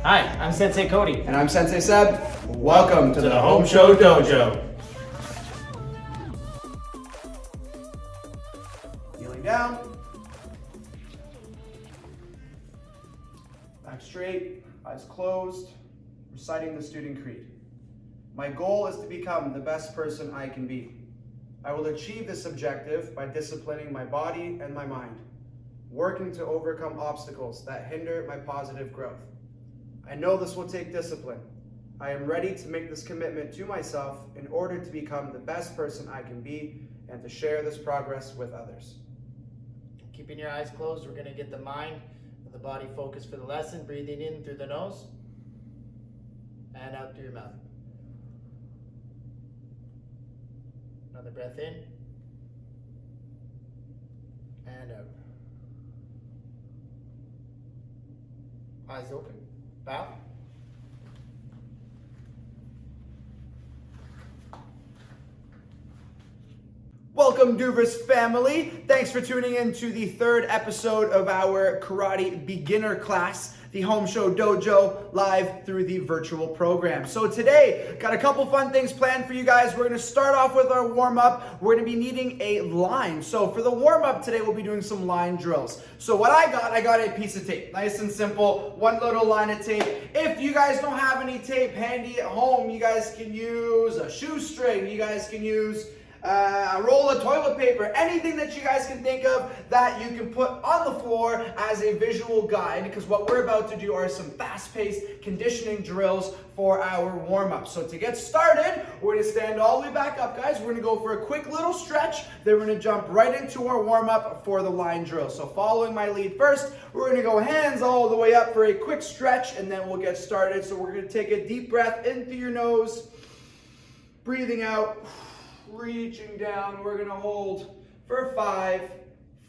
Hi, I'm Sensei Cody. And I'm Sensei Seb. Welcome to the Home Show Dojo. Kneeling down. Back straight, eyes closed, reciting the student creed. My goal is to become the best person I can be. I will achieve this objective by disciplining my body and my mind, working to overcome obstacles that hinder my positive growth. I know this will take discipline. I am ready to make this commitment to myself in order to become the best person I can be and to share this progress with others. Keeping your eyes closed, we're going to get the mind and the body focused for the lesson. Breathing in through the nose and out through your mouth. Another breath in and out. Eyes open. Bow. Welcome, Doovers family. Thanks for tuning in to the third episode of our karate beginner class, the Home Show Dojo, live through the virtual program. So today, got a couple fun things planned for you guys. We're gonna start off with our warm-up. We're gonna be needing a line. So for the warm-up today, we'll be doing some line drills. So what I got a piece of tape. Nice and simple, one little line of tape. If you guys don't have any tape handy at home, you guys can use a shoestring. You guys can use a roll of toilet paper, anything that you guys can think of that you can put on the floor as a visual guide, because what we're about to do are some fast-paced conditioning drills for our warm-up. So to get started, we're going to stand all the way back up, guys. We're going to go for a quick little stretch, then we're going to jump right into our warm-up for the line drill. So following my lead first, we're going to go hands all the way up for a quick stretch, and then we'll get started. So we're going to take a deep breath in through your nose, breathing out, reaching down. We're gonna hold for 5,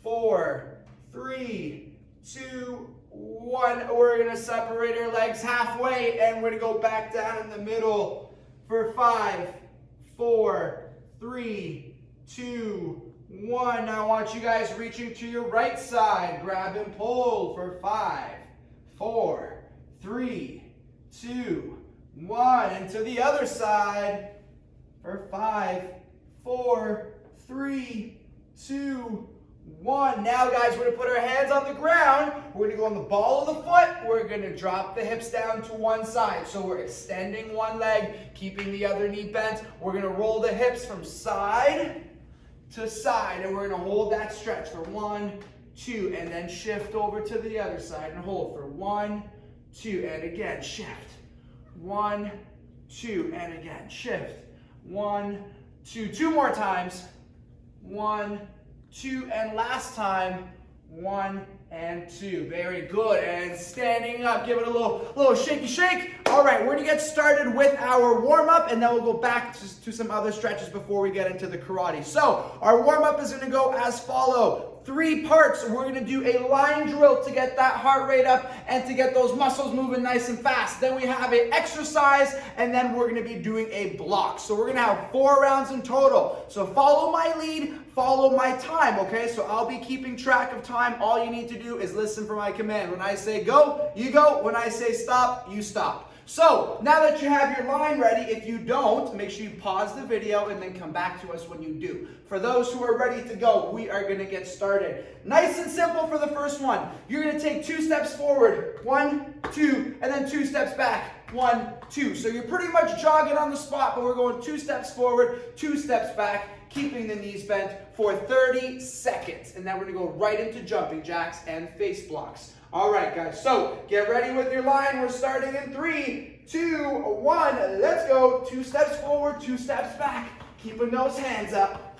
4, 3, 2, 1. We're gonna separate our legs halfway and we're gonna go back down in the middle for 5, 4, 3, 2, 1. Now I want you guys reaching to your right side. Grab and pull for 5, 4, 3, 2, 1. And to the other side for 5, 4, 3, 2, 1. Now, guys, we're going to put our hands on the ground. We're going to go on the ball of the foot. We're going to drop the hips down to one side. So we're extending one leg, keeping the other knee bent. We're going to roll the hips from side to side, and we're going to hold that stretch for 1, 2, and then shift over to the other side and hold for 1, 2, and again, shift. 1, 2, and again, shift. 1, 2, 2 more times. 1, 2, and last time. 1 and 2. Very good. And standing up, give it a little shaky shake. All right, we're gonna get started with our warm-up, and then we'll go back to some other stretches before we get into the karate. So our warm-up is gonna go as follows. 3 parts. We're going to do a line drill to get that heart rate up and to get those muscles moving nice and fast. Then we have an exercise, and then we're going to be doing a block. So we're going to have 4 rounds in total. So follow my lead, follow my time, okay? So I'll be keeping track of time. All you need to do is listen for my command. When I say go, you go. When I say stop, you stop. So, now that you have your line ready, if you don't, make sure you pause the video and then come back to us when you do. For those who are ready to go, we are going to get started. Nice and simple for the first one. You're going to take 2 steps forward, 1, 2, and then 2 steps back, 1, 2. So you're pretty much jogging on the spot, but we're going 2 steps forward, 2 steps back, keeping the knees bent for 30 seconds. And then we're going to go right into jumping jacks and face blocks. All right, guys, so get ready with your line. We're starting in 3, 2, 1. Let's go. 2 steps forward, 2 steps back. Keeping those hands up.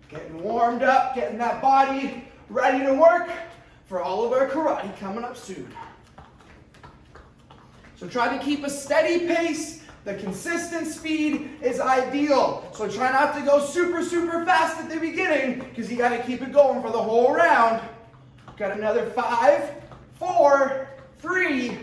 Getting warmed up, getting that body ready to work for all of our karate coming up soon. So try to keep a steady pace. The consistent speed is ideal. So try not to go super fast at the beginning, because you got to keep it going for the whole round. Got another 5, 4, 3,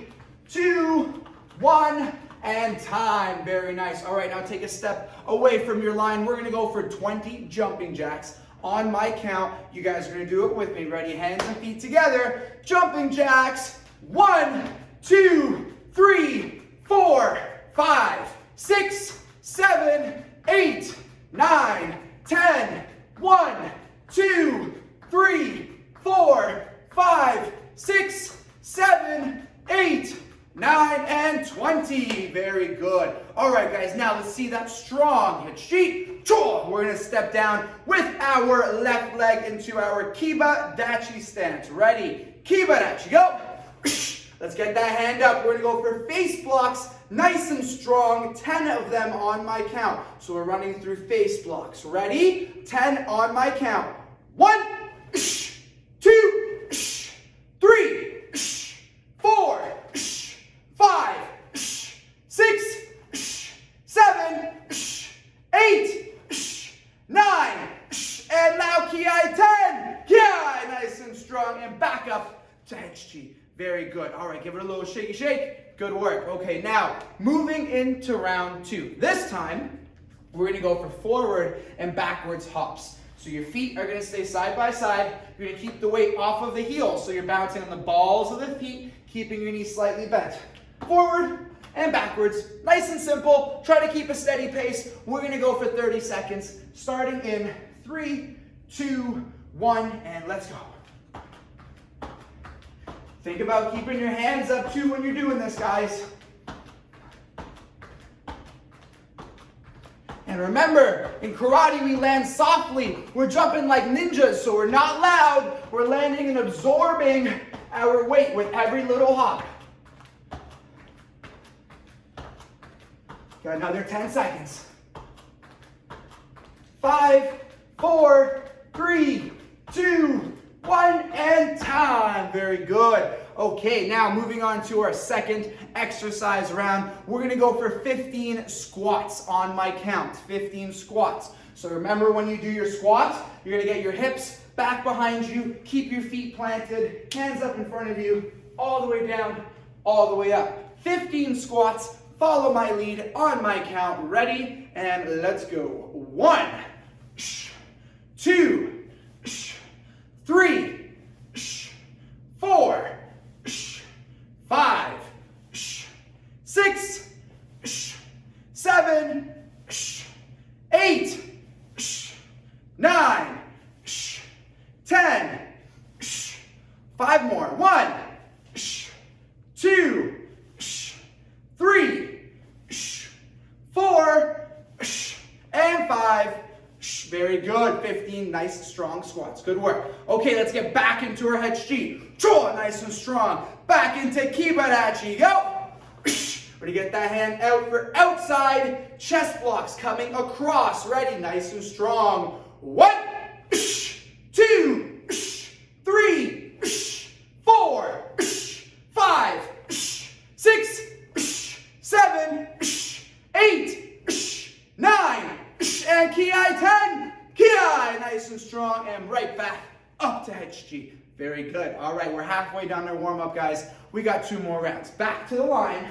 2, 1, and time. Very nice. All right, now take a step away from your line. We're gonna go for 20 jumping jacks. On my count, you guys are gonna do it with me. Ready? Hands and feet together. Jumping jacks. 1, 2, 3, 4, 5, 6, 7, 8, 9, 10. 1, 2, 3, 4, 5, 6, 7, 8, 9, and 20. Very good. All right, guys, now let's see that strong hit sheet. We're gonna step down with our left leg into our Kiba Dachi stance. Ready? Kiba Dachi, go. Let's get that hand up. We're gonna go for face blocks, nice and strong, 10 of them on my count. So we're running through face blocks. Ready? 10 on my count. 1, 2, 3, 4, 5, 6, 7, 8, 9, and now Kiai 10. Kiai, nice and strong, and back up to Hechi. Very good. All right, give it a little shaky shake. Good work. Okay, now moving into round 2. This time, we're gonna go for forward and backwards hops. So your feet are gonna stay side by side. You're gonna keep the weight off of the heels. So you're bouncing on the balls of the feet, keeping your knees slightly bent. Forward and backwards. Nice and simple. Try to keep a steady pace. We're gonna go for 30 seconds, starting in 3, 2, 1, and let's go. Think about keeping your hands up too when you're doing this, guys. And remember, in karate we land softly. We're jumping like ninjas, so we're not loud. We're landing and absorbing our weight with every little hop. Got another 10 seconds. 5, 4, 3, 2, 1, and time. Very good. Okay, now moving on to our second exercise round. We're gonna go for 15 squats on my count. 15 squats. So remember, when you do your squats, you're gonna get your hips back behind you, keep your feet planted, hands up in front of you, all the way down, all the way up. 15 squats. Follow my lead on my count. Ready? And let's go. 1, 2, 3, 4, 5, 6, 7, 8, 9, 10. 5 more. 1, 2, 3, 4, and 5. Very good. 15 nice strong squats. Good work. Okay, let's get back into our head sheet. Nice and strong. Back into Kibarachi. Go. Ready, get that hand out for outside chest blocks coming across. Ready, nice and strong. 1, 2, 3, 4, 5, 6, 7, 8, 9, and Kiai 10. Kiai, nice and strong, and right back up to Hechi. Very good. All right, we're halfway done our warm-up, guys. We got 2 more rounds. Back to the line.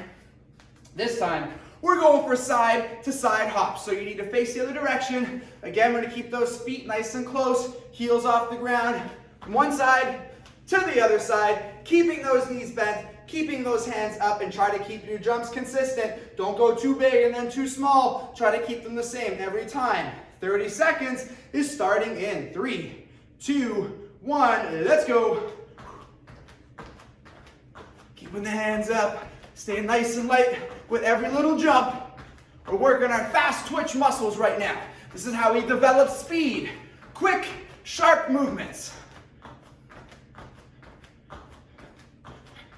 This time, we're going for side-to-side hops. So you need to face the other direction. Again, we're gonna keep those feet nice and close, heels off the ground, from one side to the other side, keeping those knees bent, keeping those hands up, and try to keep your jumps consistent. Don't go too big and then too small. Try to keep them the same every time. 30 seconds is starting in 3, 2, 1, let's go. Keeping the hands up, staying nice and light with every little jump. We're working our fast twitch muscles right now. This is how we develop speed. Quick, sharp movements.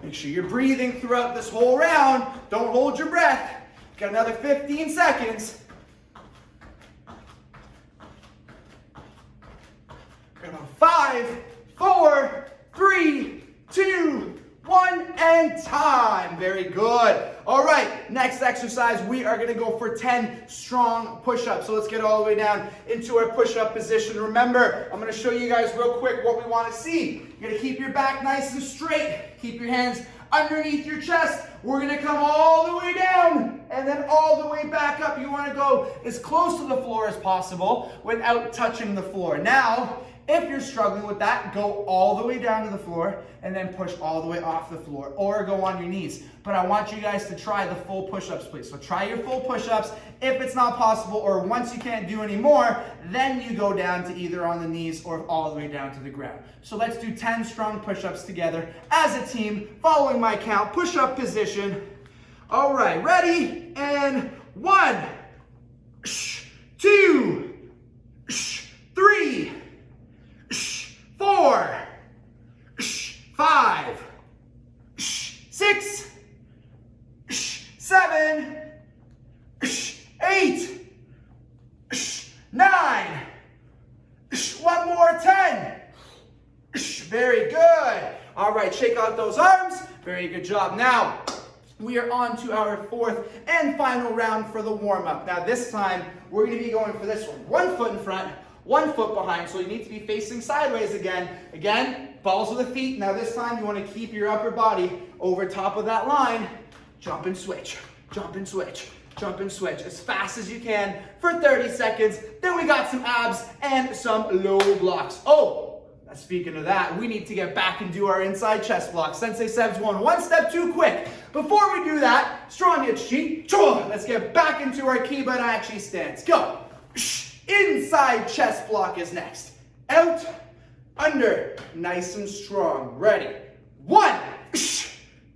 Make sure you're breathing throughout this whole round. Don't hold your breath. Got another 15 seconds. Got 5, 4, 3, 2, 1, and time. Very good. All right, next exercise, we are gonna go for 10 strong push-ups. So let's get all the way down into our push-up position. Remember, I'm gonna show you guys real quick what we wanna see. You're gonna keep your back nice and straight. Keep your hands underneath your chest. We're gonna come all the way down and then all the way back up. You wanna go as close to the floor as possible without touching the floor. Now, if you're struggling with that, go all the way down to the floor and then push all the way off the floor, or go on your knees. But I want you guys to try the full push-ups, please. So try your full push-ups. If it's not possible, or once you can't do any more, then you go down to either on the knees or all the way down to the ground. So let's do 10 strong push-ups together as a team, following my count, push-up position. All right, ready? And 1, 2, 3, 4, 5, 6, 7, 8, 9, one more, 10. Very good. All right, shake out those arms. Very good job. Now, we are on to our fourth and final round for the warm-up. Now this time, we're gonna be going for this one. 1 foot in front, 1 foot behind, so you need to be facing sideways again. Again, balls of the feet. Now this time, you wanna keep your upper body over top of that line. Jump and switch, jump and switch, jump and switch as fast as you can for 30 seconds. Then we got some abs and some low blocks. Oh, speaking of that, we need to get back and do our inside chest blocks. Sensei Seb's one step too quick. Before we do that, strong ichi. Let's get back into our Kibarachi stance. Go. Inside chest block is next. Out, under, nice and strong. Ready. 1,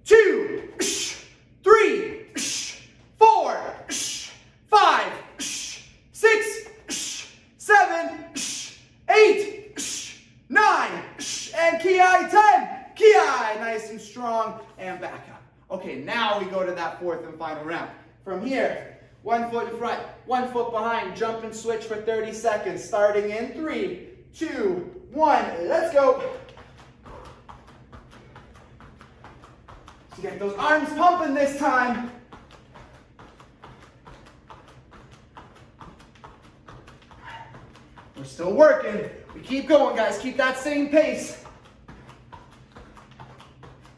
2, 3, 4, 5, 6, 7, 8, 9, and ki, 10. Ki, nice and strong, and back up. Okay, now we go to that fourth and final round. From here, 1 foot in front, 1 foot behind, jump and switch for 30 seconds, starting in 3, 2, 1, let's go. So get those arms pumping this time. We're still working. We keep going, guys. Keep that same pace.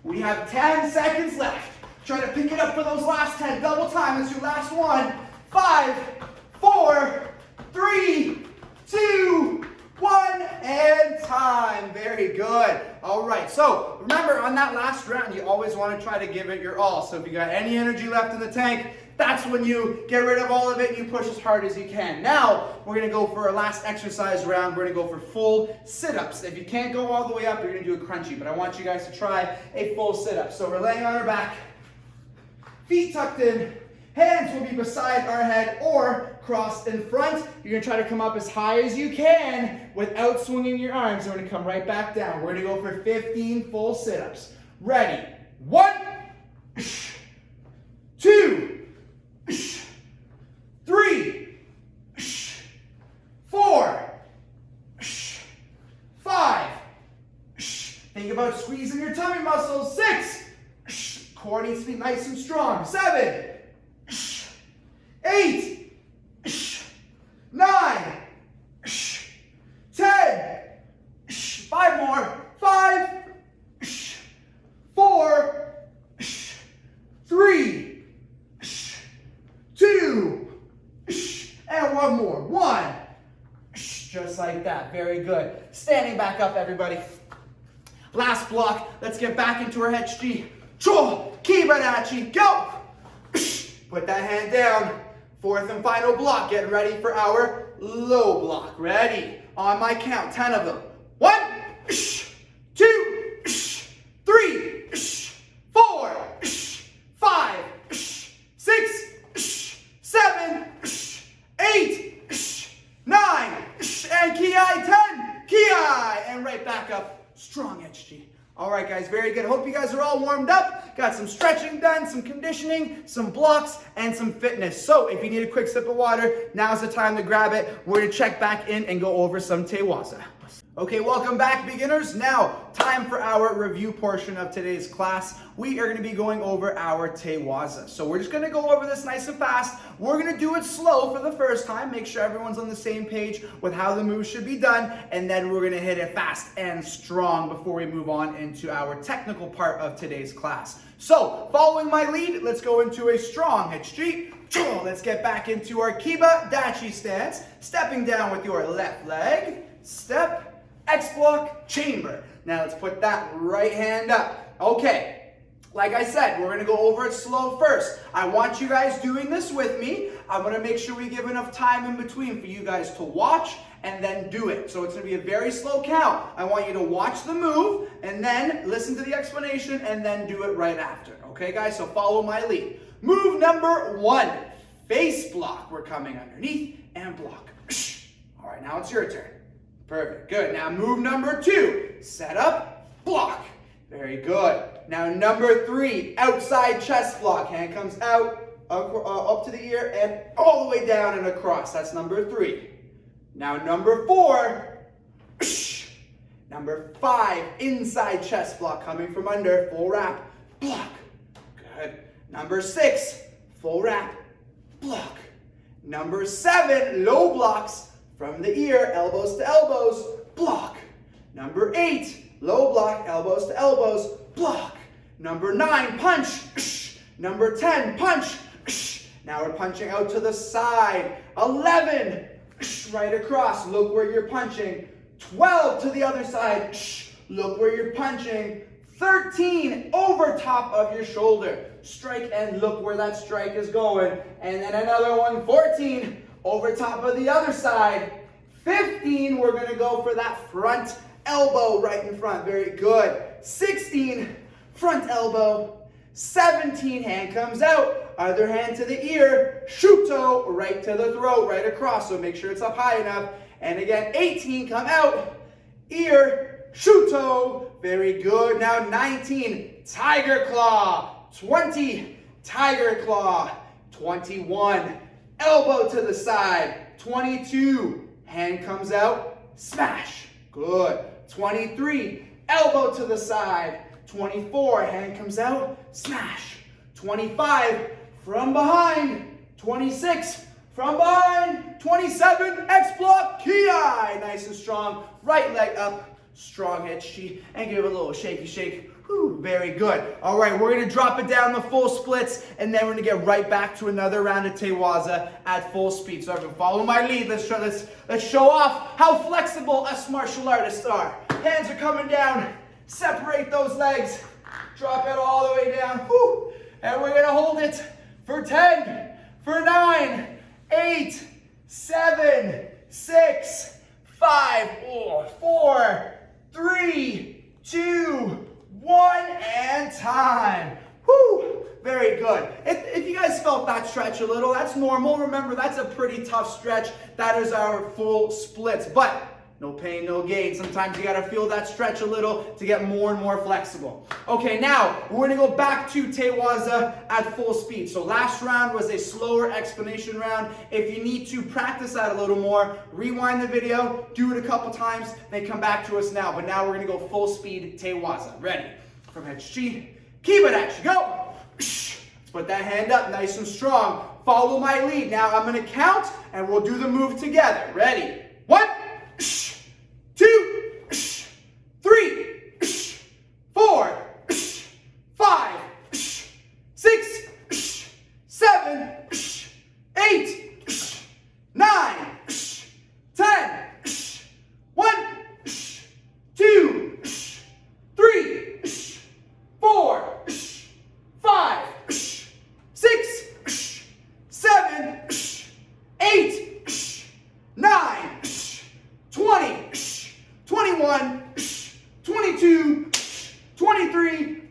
We have 10 seconds left. Try to pick it up for those last 10. Double time. Let's do last one. 5, 4, 3, 2, 1, and time. Very good. All right. So remember, on that last round, you always want to try to give it your all. So if you got any energy left in the tank, that's when you get rid of all of it and you push as hard as you can. Now, we're gonna go for our last exercise round. We're gonna go for full sit-ups. If you can't go all the way up, you're gonna do a crunchy, but I want you guys to try a full sit-up. So we're laying on our back, feet tucked in, hands will be beside our head or crossed in front. You're gonna try to come up as high as you can without swinging your arms. We're gonna come right back down. We're gonna go for 15 full sit-ups. Ready? 1, 2, 3, 4, 5. Think about squeezing your tummy muscles. 6. Core needs to be nice and strong. 7, 8, 9, 10. 5 more. 5, 4, 3, 2, and 1 more. 1. Just like that. Very good. Standing back up, everybody. Last block. Let's get back into our head. Kibarachi. Go. Put that hand down. Fourth and final block. Get ready for our low block. Ready? On my count. 10 of them. 1, 2, 3, 4, 5, 6, 7, 8, 9, and ki, 10. Ki, and right back up. Strong HG. All right, guys, very good. Hope you guys are all warmed up. Got some stretching done, some conditioning, some blocks, and some fitness. So if you need a quick sip of water, now's the time to grab it. We're gonna check back in and go over some Tewaza. Okay, welcome back, beginners. Now, time for our review portion of today's class. We are going to be going over our Tewaza. So we're just going to go over this nice and fast. We're going to do it slow for the first time, make sure everyone's on the same page with how the moves should be done, and then we're going to hit it fast and strong before we move on into our technical part of today's class. So, following my lead, let's go into a strong head street. Let's get back into our Kiba Dachi stance, stepping down with your left leg, step, X block, chamber. Now let's put that right hand up. Okay, like I said, we're gonna go over it slow first. I want you guys doing this with me. I'm gonna make sure we give enough time in between for you guys to watch and then do it. So it's gonna be a very slow count. I want you to watch the move and then listen to the explanation and then do it right after. Okay guys, so follow my lead. Move number 1, face block. We're coming underneath and block. All right, now it's your turn. Perfect, good. Now move number 2, set up, block. Very good. Now number 3, outside chest block. Hand comes out, up to the ear, and all the way down and across. That's number 3. Now number 4, number 5, inside chest block, coming from under, full wrap, block. Good. Number 6, full wrap, block. Number 7, low blocks, from the ear, elbows to elbows, block. Number 8, low block, elbows to elbows, block. Number 9, punch. Number 10, punch. Now we're punching out to the side. 11, right across, look where you're punching. 12 to the other side, look where you're punching. 13, over top of your shoulder. Strike and look where that strike is going. And then another one, 14, over top of the other side. 15, we're going to go for that front elbow right in front. Very good. 16, front elbow. 17, hand comes out. Other hand to the ear. Shuto, right to the throat, right across. So make sure it's up high enough. And again, 18, come out. Ear, shuto. Very good. Now 19, tiger claw. 20, tiger claw. 21, elbow to the side. 22, hand comes out, smash. Good. 23, elbow to the side. 24, hand comes out, smash. 25, from behind. 26, from behind. 27, X block, ki. Nice and strong. Right leg up, strong head sheet, and give it a little shaky shake. Whew, very good. All right, we're going to drop it down the full splits, and then we're going to get right back to another round of Tewaza at full speed. So everyone, follow my lead. Let's show off how flexible us martial artists are. Hands are coming down. Separate those legs. Drop it all the way down. Whew. And we're going to hold it for 10, for 9, 8, 7, 6, 5, 4, 3, 2, 1, and time. Whew, very good. If you guys felt that stretch a little, that's normal. Remember, that's a pretty tough stretch. That is our full splits, but no pain, no gain. Sometimes you gotta feel that stretch a little to get more and more flexible. Okay, now we're gonna go back to Tewaza at full speed. So last round was a slower explanation round. If you need to practice that a little more, rewind the video, do it a couple times, then come back to us now. But now we're gonna go full speed Tewaza. Ready? From head chi, keep it at you, go. Let's put that hand up nice and strong. Follow my lead. Now I'm gonna count and we'll do the move together. Ready? 1, 2, 3, 4, 5, 6, 7, 8, 9, 10, 1, 2, 3, 4, 5, 6, 7, 8, 9, 20, 21, 22, 23,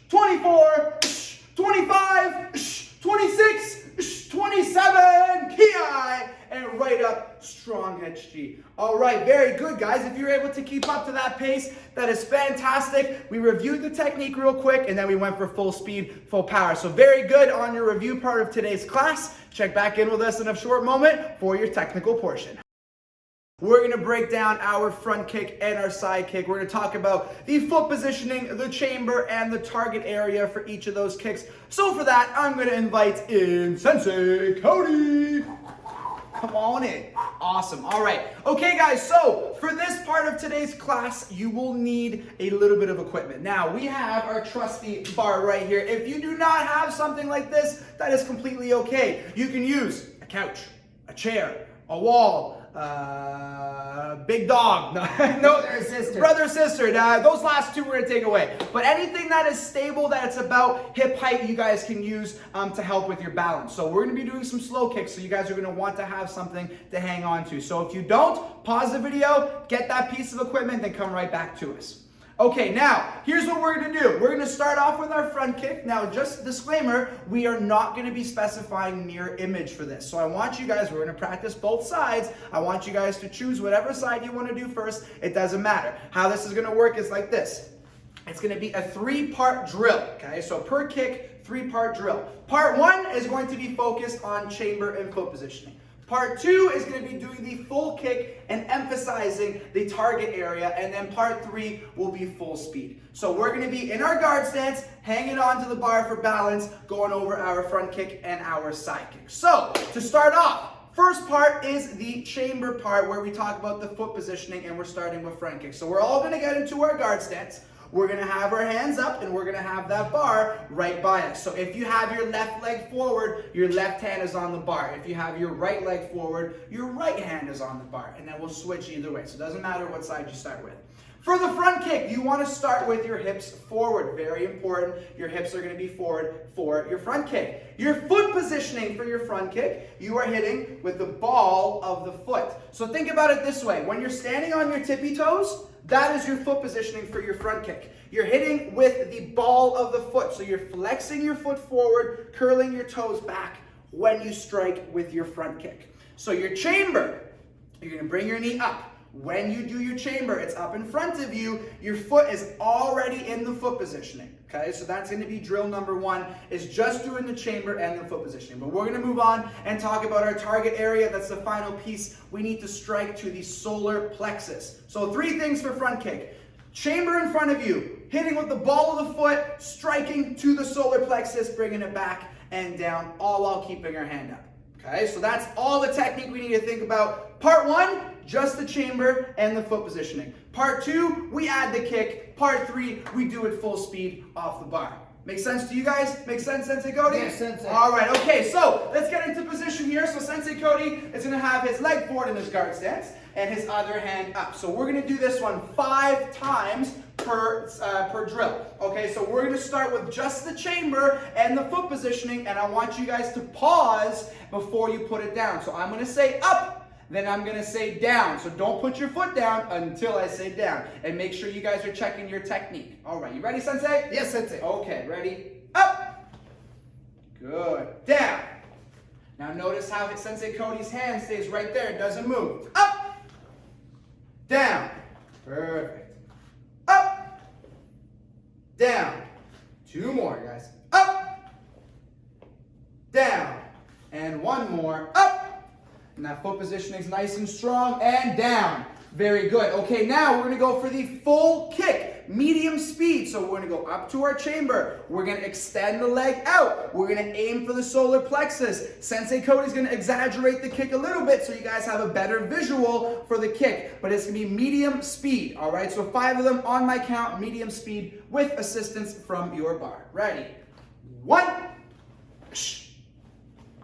24, 25, 26, 27, ki, and right up, strong head chi. All right, very good, guys. If you're able to keep up to that pace, that is fantastic. We reviewed the technique real quick, and then we went for full speed, full power. So very good on your review part of today's class. Check back in with us in a short moment for your technical portion. We're going to break down our front kick and our side kick. We're going to talk about the foot positioning, the chamber, and the target area for each of those kicks. So for that, I'm going to invite in Sensei Cody. Come on in. Awesome. All right. Okay, guys. So for this part of today's class, you will need a little bit of equipment. Now, we have our trusty bar right here. If you do not have something like this, that is completely okay. You can use a couch, a chair, a wall, big dog. No, brother, sister. Those last two we're going to take away. But anything that is stable, that's about hip height, you guys can use to help with your balance. So we're going to be doing some slow kicks, so you guys are going to want to have something to hang on to. So if you don't, pause the video, get that piece of equipment, then come right back to us. Okay, now, here's what we're going to do. We're going to start off with our front kick. Now, just disclaimer, we are not going to be specifying mirror image for this. So I want you guys, we're going to practice both sides. I want you guys to choose whatever side you want to do first. It doesn't matter. How this is going to work is like this. It's going to be a 3-part drill, okay? So per kick, 3-part drill. Part 1 is going to be focused on chamber and foot positioning. Part 2 is going to be doing the full kick and emphasizing the target area, and then part 3 will be full speed. So we're going to be in our guard stance, hanging onto the bar for balance, going over our front kick and our side kick. So to start off, first part is the chamber part where we talk about the foot positioning, and we're starting with front kick. So we're all going to get into our guard stance. We're going to have our hands up, and we're going to have that bar right by us. So if you have your left leg forward, your left hand is on the bar. If you have your right leg forward, your right hand is on the bar. And then we'll switch either way. So it doesn't matter what side you start with. For the front kick, you want to start with your hips forward. Very important. Your hips are going to be forward for your front kick. Your foot positioning for your front kick, you are hitting with the ball of the foot. So think about it this way. When you're standing on your tippy toes, that is your foot positioning for your front kick. You're hitting with the ball of the foot. So you're flexing your foot forward, curling your toes back when you strike with your front kick. So your chamber, you're going to bring your knee up. When you do your chamber, it's up in front of you. Your foot is already in the foot positioning. Okay, so that's going to be drill number 1, is just doing the chamber and the foot positioning. But we're going to move on and talk about our target area. That's the final piece. We need to strike to the solar plexus. So 3 things for front kick. Chamber in front of you, hitting with the ball of the foot, striking to the solar plexus, bringing it back and down, all while keeping your hand up. Okay, so that's all the technique we need to think about. Part 1, just the chamber and the foot positioning. Part 2, we add the kick. Part 3, we do it full speed off the bar. Make sense to you guys? Make sense, Sensei Cody? Yes, Sensei. All right, okay, so let's get into position here. So Sensei Cody is going to have his leg forward in his guard stance and his other hand up. So we're going to do this one 5 times per drill. Okay, so we're going to start with just the chamber and the foot positioning, and I want you guys to pause before you put it down. So I'm going to say up, then I'm going to say down. So don't put your foot down until I say down. And make sure you guys are checking your technique. All right, you ready, Sensei? Yes, Sensei. Okay, ready? Up. Good. Down. Now notice how Sensei Cody's hand stays right there. It doesn't move. Up. Down. Perfect. Up. Down. 2 more, guys. Up. Down. And 1 more. Up. And that foot positioning is nice and strong, and down. Very good. Okay, now we're going to go for the full kick, medium speed. So we're going to go up to our chamber. We're going to extend the leg out. We're going to aim for the solar plexus. Sensei Cody's going to exaggerate the kick a little bit so you guys have a better visual for the kick. But it's going to be medium speed. All right, so 5 of them on my count, medium speed with assistance from your bar. Ready? 1.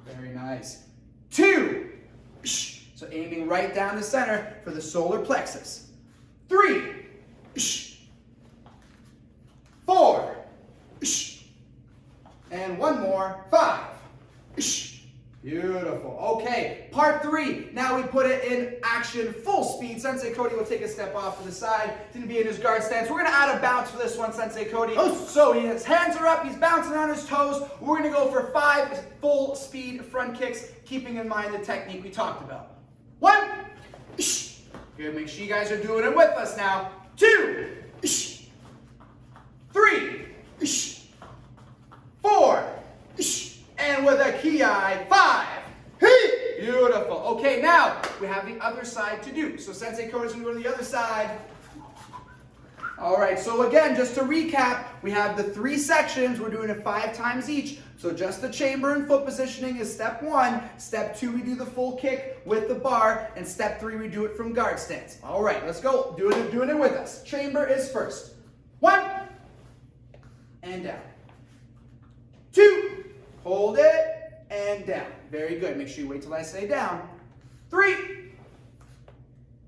Very nice. 2. So aiming right down the center for the solar plexus. 3. 4. And 1 more. 5. Beautiful. Okay, part 3. Now we put it in action, full speed. Sensei Cody will take a step off to the side. He's going to be in his guard stance. We're going to add a bounce for this one, Sensei Cody. So his hands are up. He's bouncing on his toes. We're going to go for 5 full speed front kicks, keeping in mind the technique we talked about. 1. Good. Make sure you guys are doing it with us now. 2. 3. 4. And with a ki, 5. Beautiful. Okay, now we have the other side to do. So Sensei Cody's going to go to the other side. All right, so again, just to recap, we have the 3 sections. We're doing it 5 times each. So just the chamber and foot positioning is step 1. Step 2, we do the full kick with the bar. And step 3, we do it from guard stance. All right, let's go. Doing it with us. Chamber is first. 1, and down. 2, hold it, and down. Very good. Make sure you wait till I say down. 3,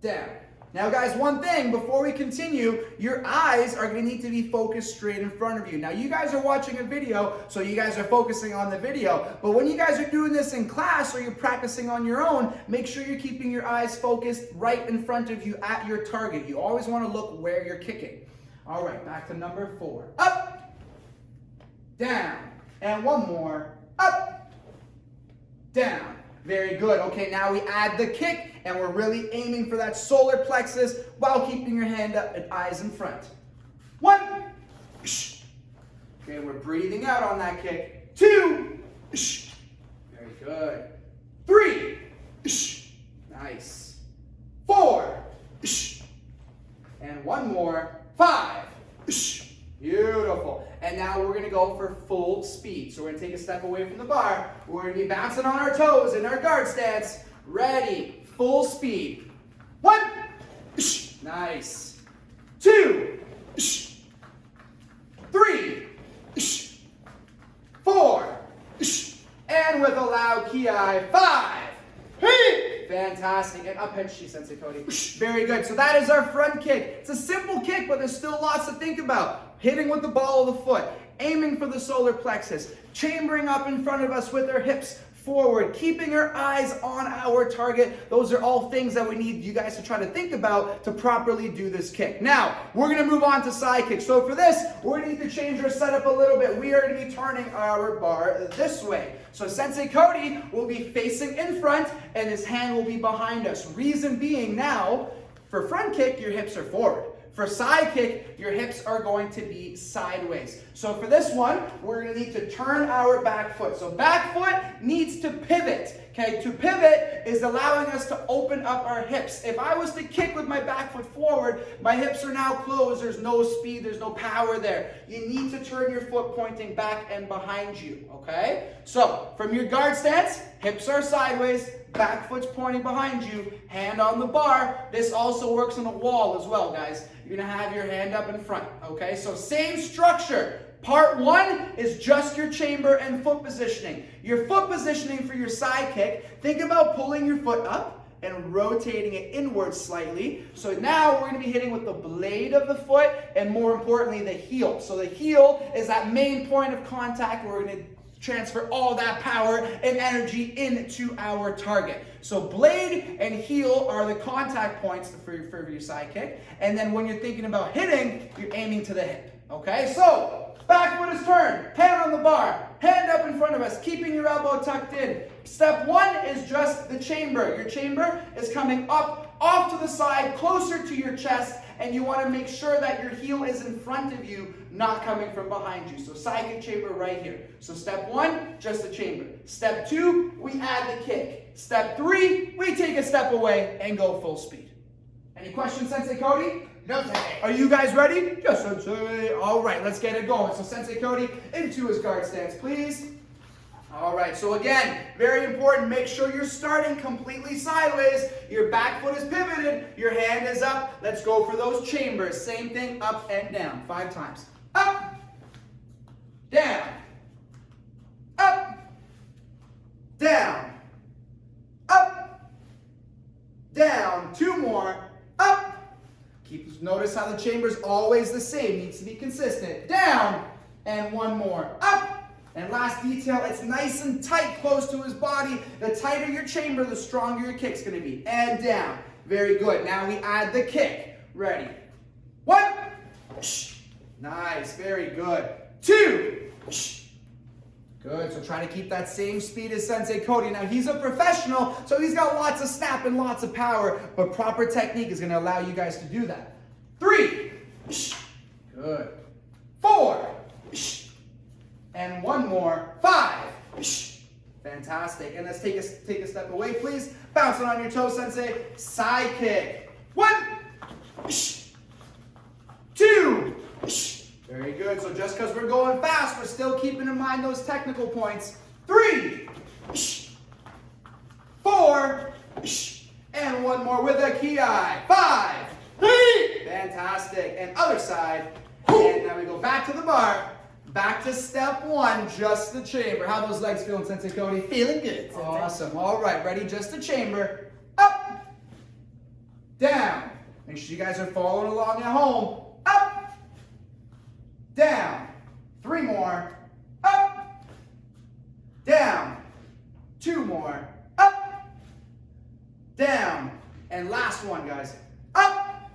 down. Now guys, one thing before we continue, your eyes are going to need to be focused straight in front of you. Now you guys are watching a video, so you guys are focusing on the video, but when you guys are doing this in class or you're practicing on your own, make sure you're keeping your eyes focused right in front of you at your target. You always want to look where you're kicking. All right, back to number 4. Up, down, and one more. Up, down. Very good. Okay, now we add the kick, and we're really aiming for that solar plexus while keeping your hand up and eyes in front. 1. Okay, we're breathing out on that kick. 2. Very good. 3. Nice. 4. And one more. 5. Beautiful. And now we're going to go for full speed. So we're going to take a step away from the bar. We're going to be bouncing on our toes in our guard stance. Ready. Full speed. 1. Nice. 2. 3. 4. And with a loud ki, 5. Fantastic. And up head she, Sensei Cody. Very good. So that is our front kick. It's a simple kick, but there's still lots to think about. Hitting with the ball of the foot, aiming for the solar plexus, chambering up in front of us with our hips forward, keeping our eyes on our target. Those are all things that we need you guys to try to think about to properly do this kick. Now, we're going to move on to side kicks. So for this, we're going to need to change our setup a little bit. We are going to be turning our bar this way. So Sensei Cody will be facing in front and his hand will be behind us. Reason being now, for front kick, your hips are forward. For side kick, your hips are going to be sideways. So for this one, we're going to need to turn our back foot. So back foot needs to pivot. Okay, to pivot is allowing us to open up our hips. If I was to kick with my back foot forward, my hips are now closed. There's no speed, there's no power there. You need to turn your foot pointing back and behind you, okay? So from your guard stance, hips are sideways, back foot's pointing behind you, hand on the bar. This also works on a wall as well, guys. You're gonna have your hand up in front, okay? So same structure. Part 1 is just your chamber and foot positioning. Your foot positioning for your side kick, think about pulling your foot up and rotating it inward slightly. So now we're going to be hitting with the blade of the foot and more importantly the heel. So the heel is that main point of contact where we're going to transfer all that power and energy into our target. So blade and heel are the contact points for your side kick. And then when you're thinking about hitting, you're aiming to the hip. Okay, so back foot is turned, hand on the bar, hand up in front of us, keeping your elbow tucked in. Step 1 is just the chamber. Your chamber is coming up, off to the side, closer to your chest, and you want to make sure that your heel is in front of you, not coming from behind you. So side kick chamber right here. So step 1, just the chamber. Step 2, we add the kick. Step 3, we take a step away and go full speed. Any questions, Sensei Cody? No, Sensei. Are you guys ready? Yes, Sensei. All right, let's get it going. So Sensei Cody into his guard stance, please. All right, so again, very important, make sure you're starting completely sideways. Your back foot is pivoted, your hand is up. Let's go for those chambers. Same thing, up and down, 5 times. Up, down, up, down, up, down. 2 more, up. Notice how the chamber is always the same, needs to be consistent. Down, and 1 more, up. And last detail, it's nice and tight, close to his body. The tighter your chamber, the stronger your kick's gonna be. And down, very good. Now we add the kick. Ready? 1, nice, very good. 2, good, so try to keep that same speed as Sensei Cody. Now he's a professional, so he's got lots of snap and lots of power, but proper technique is gonna allow you guys to do that. 3, good. 4, and 1 more, 5, Fantastic. And let's take a step away, please. Bouncing on your toes, sensei. Side kick. 1, 2. Very good. So just because we're going fast, we're still keeping in mind those technical points. 3, 4, and one more with a ki. 5. Fantastic. And other side. And now we go back to the bar. Back to step 1, just the chamber. How are those legs feeling, Sensei Cody? Feeling good, Sensei. Awesome. All right, ready? Just the chamber. Up, down. Make sure you guys are following along at home. Up, down. 3 more. Up, down. 2 more. Up, down. And last one, guys. Up,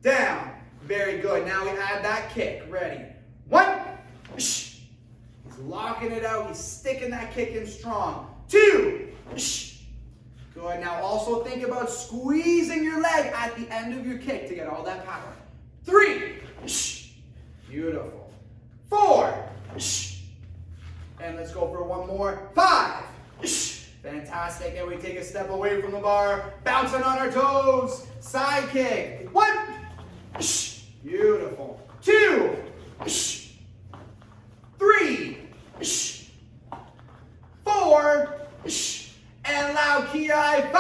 down. Very good. Now we add that kick. Ready? 1. He's locking it out. He's sticking that kick in strong. 2. Good. Now also think about squeezing your leg at the end of your kick to get all that power. 3. Beautiful. 4. And let's go for one more. 5. Fantastic. And we take a step away from the bar, bouncing on our toes. Side kick. 1. Beautiful. 2. 3, 4, and loud ki 5.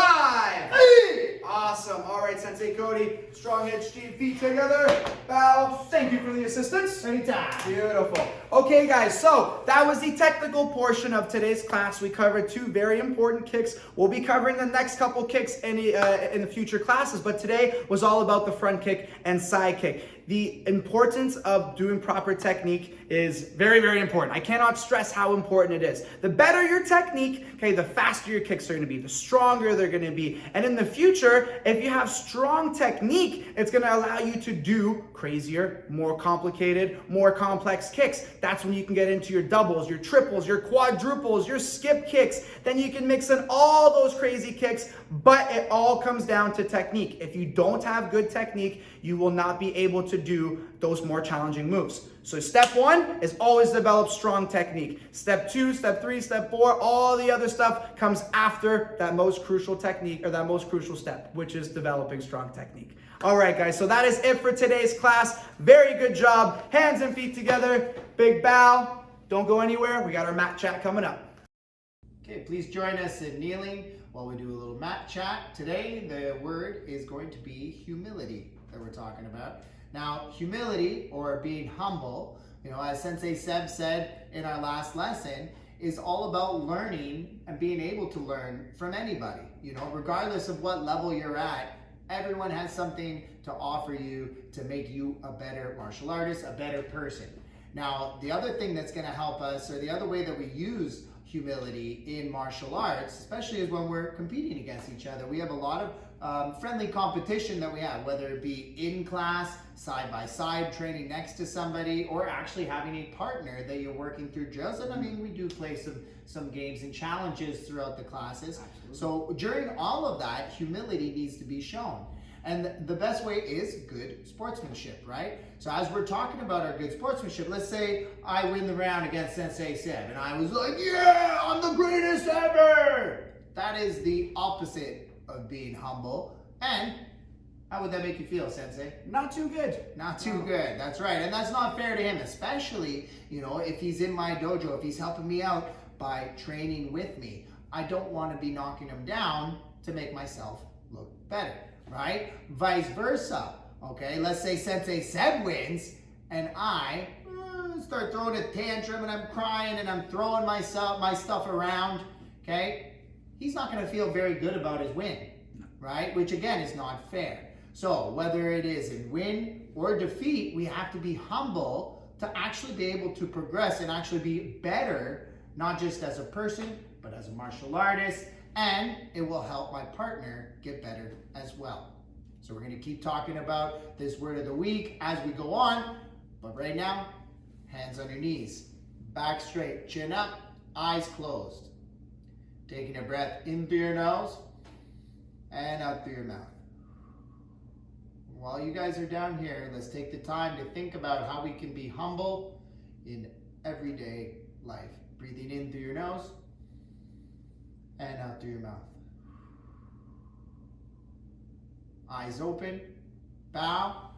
Awesome. All right, Sensei Cody. Strong head, straight feet together. Bow. Thank you for the assistance. Anytime. Beautiful. Okay, guys, so that was the technical portion of today's class. We covered 2 very important kicks. We'll be covering the next couple kicks in the future classes, but today was all about the front kick and side kick. The importance of doing proper technique is very, very important. I cannot stress how important it is. The better your technique, okay, the faster your kicks are going to be, the stronger they're going to be. And in the future, if you have strong technique, it's going to allow you to do crazier, more complicated, more complex kicks. That's when you can get into your doubles, your triples, your quadruples, your skip kicks. Then you can mix in all those crazy kicks, but it all comes down to technique. If you don't have good technique, you will not be able to do those more challenging moves. So step 1 is always develop strong technique. Step 2, step 3, step 4, all the other stuff comes after that most crucial technique, or that most crucial step, which is developing strong technique. All right, guys, so that is it for today's class. Very good job. Hands and feet together. Big bow. Don't go anywhere. We got our mat chat coming up. Okay, please join us in kneeling while we do a little mat chat. Today, the word is going to be humility that we're talking about. Now, humility, or being humble, as Sensei Seb said in our last lesson, is all about learning and being able to learn from anybody. Regardless of what level you're at, everyone has something to offer you to make you a better martial artist, a better person. Now, the other thing that's going to help us, or the other way that we use humility in martial arts, especially is when we're competing against each other. We have a lot of friendly competition that we have, whether it be in class, side by side, training next to somebody, or actually having a partner that you're working through drills. And we do play some games and challenges throughout the classes. Absolutely. So during all of that, humility needs to be shown. And the best way is good sportsmanship, right? So as we're talking about our good sportsmanship, let's say I win the round against Sensei Seb, and I was like, yeah, I'm the greatest ever! That is the opposite of being humble. And how would that make you feel, Sensei? Not too good. Not too good, that's right. And that's not fair to him, especially, if he's in my dojo, if he's helping me out by training with me. I don't want to be knocking him down to make myself look better. Right? Vice versa. Okay, let's say Sensei Seb wins and I start throwing a tantrum and I'm crying and I'm throwing my stuff around. Okay, he's not going to feel very good about his win, right? Which again is not fair. So whether it is in win or defeat, we have to be humble to actually be able to progress and actually be better, not just as a person, but as a martial artist. And it will help my partner get better as well. So we're going to keep talking about this word of the week as we go on. But right now, hands on your knees, back straight, chin up, eyes closed. Taking a breath in through your nose and out through your mouth. While you guys are down here, let's take the time to think about how we can be humble in everyday life. Breathing in through your nose and out through your mouth. Eyes open, bow,